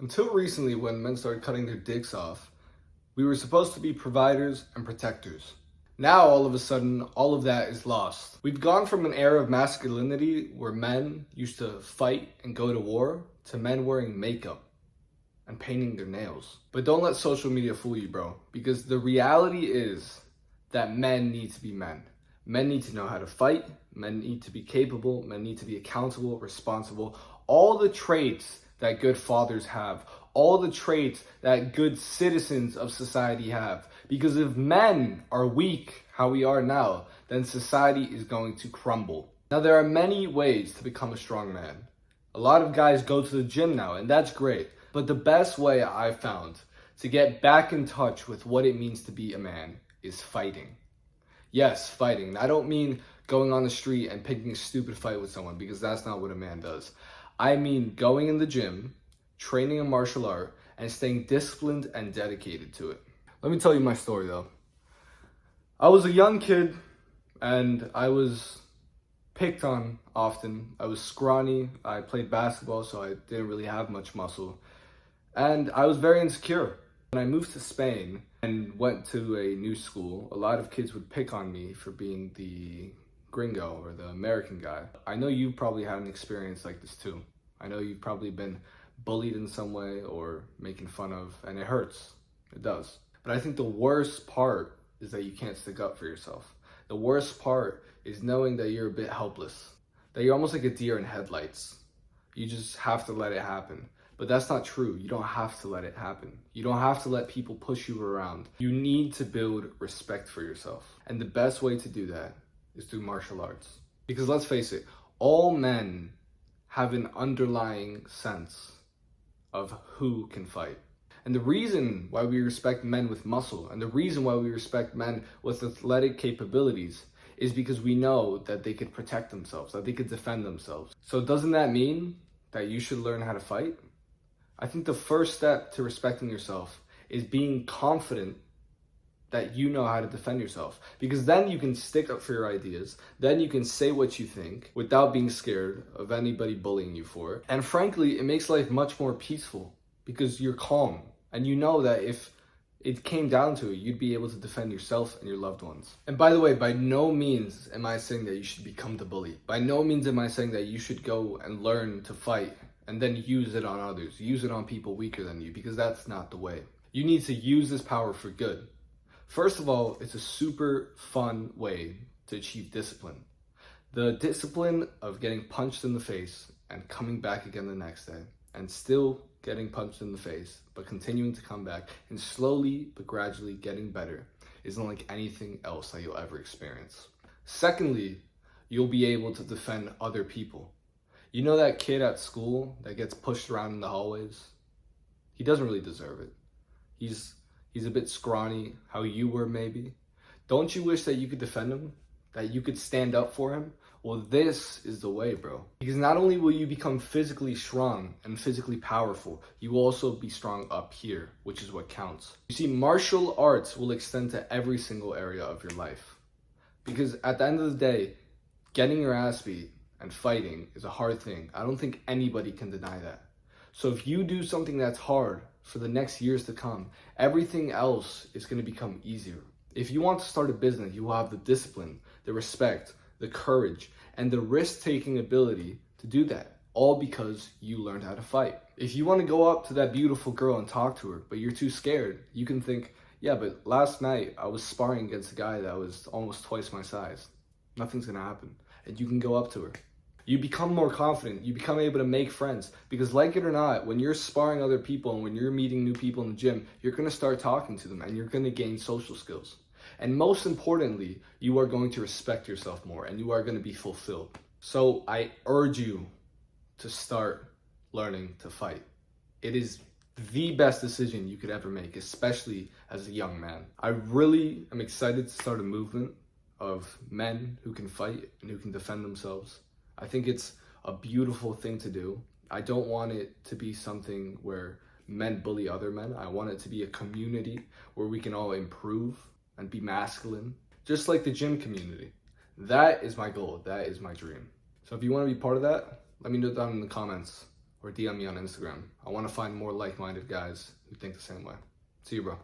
Until recently, when men started cutting their dicks off, we were supposed to be providers and protectors. Now, all of a sudden, all of that is lost. We've gone from an era of masculinity where men used to fight and go to war to men wearing makeup and painting their nails. But don't let social media fool you, bro, because the reality is that men need to be men. Men need to know how to fight, men need to be capable, men need to be accountable, responsible. All the traits that good fathers have, all the traits that good citizens of society have. Because if men are weak, how we are now, then society is going to crumble. Now, there are many ways to become a strong man. A lot of guys go to the gym now, and that's great. But the best way I've found to get back in touch with what it means to be a man is fighting. Yes, fighting. I don't mean going on the street and picking a stupid fight with someone, because that's not what a man does. I mean going in the gym, training a martial art, and staying disciplined and dedicated to it. Let me tell you my story though. I was a young kid and I was picked on often. I was scrawny. I played basketball, so I didn't really have much muscle. And I was very insecure. When I moved to Spain and went to a new school, a lot of kids would pick on me for being the gringo or the American guy. I know you probably had an experience like this too. I know you've probably been bullied in some way or making fun of, and it hurts. It does. But I think the worst part is that you can't stick up for yourself. The worst part is knowing that you're a bit helpless, that you're almost like a deer in headlights. You just have to let it happen. But that's not true. You don't have to let it happen. You don't have to let people push you around. You need to build respect for yourself. And the best way to do that is through martial arts. Because let's face it, all men have an underlying sense of who can fight. And the reason why we respect men with muscle and the reason why we respect men with athletic capabilities is because we know that they could protect themselves, that they could defend themselves. So doesn't that mean that you should learn how to fight? I think the first step to respecting yourself is being confident that you know how to defend yourself, because then you can stick up for your ideas, then you can say what you think without being scared of anybody bullying you for it. And frankly, it makes life much more peaceful because you're calm and you know that if it came down to it, you'd be able to defend yourself and your loved ones. And by the way, by no means am I saying that you should become the bully. By no means am I saying that you should go and learn to fight and then use it on others, use it on people weaker than you, because that's not the way. You need to use this power for good. First of all, it's a super fun way to achieve discipline. The discipline of getting punched in the face and coming back again the next day, and still getting punched in the face, but continuing to come back and slowly but gradually getting better, is unlike anything else that you'll ever experience. Secondly, you'll be able to defend other people. You know that kid at school that gets pushed around in the hallways? He doesn't really deserve it. He's a bit scrawny, how you were maybe. Don't you wish that you could defend him? That you could stand up for him? Well, this is the way, bro. Because not only will you become physically strong and physically powerful, you will also be strong up here, which is what counts. You see, martial arts will extend to every single area of your life. Because at the end of the day, getting your ass beat and fighting is a hard thing. I don't think anybody can deny that. So if you do something that's hard for the next years to come, everything else is going to become easier. If you want to start a business, you will have the discipline, the respect, the courage, and the risk-taking ability to do that, all because you learned how to fight. If you want to go up to that beautiful girl and talk to her, but you're too scared, you can think, yeah, but last night I was sparring against a guy that was almost twice my size. Nothing's going to happen. And you can go up to her. You become more confident. You become able to make friends. Because like it or not, when you're sparring other people and when you're meeting new people in the gym, you're going to start talking to them and you're going to gain social skills. And most importantly, you are going to respect yourself more and you are going to be fulfilled. So I urge you to start learning to fight. It is the best decision you could ever make, especially as a young man. I really am excited to start a movement of men who can fight and who can defend themselves. I think it's a beautiful thing to do. I don't want it to be something where men bully other men. I want it to be a community where we can all improve and be masculine, just like the gym community. That is my goal. That is my dream. So if you want to be part of that, let me know down in the comments. or DM me on Instagram. I want to find more like-minded guys who think the same way. See you, bro.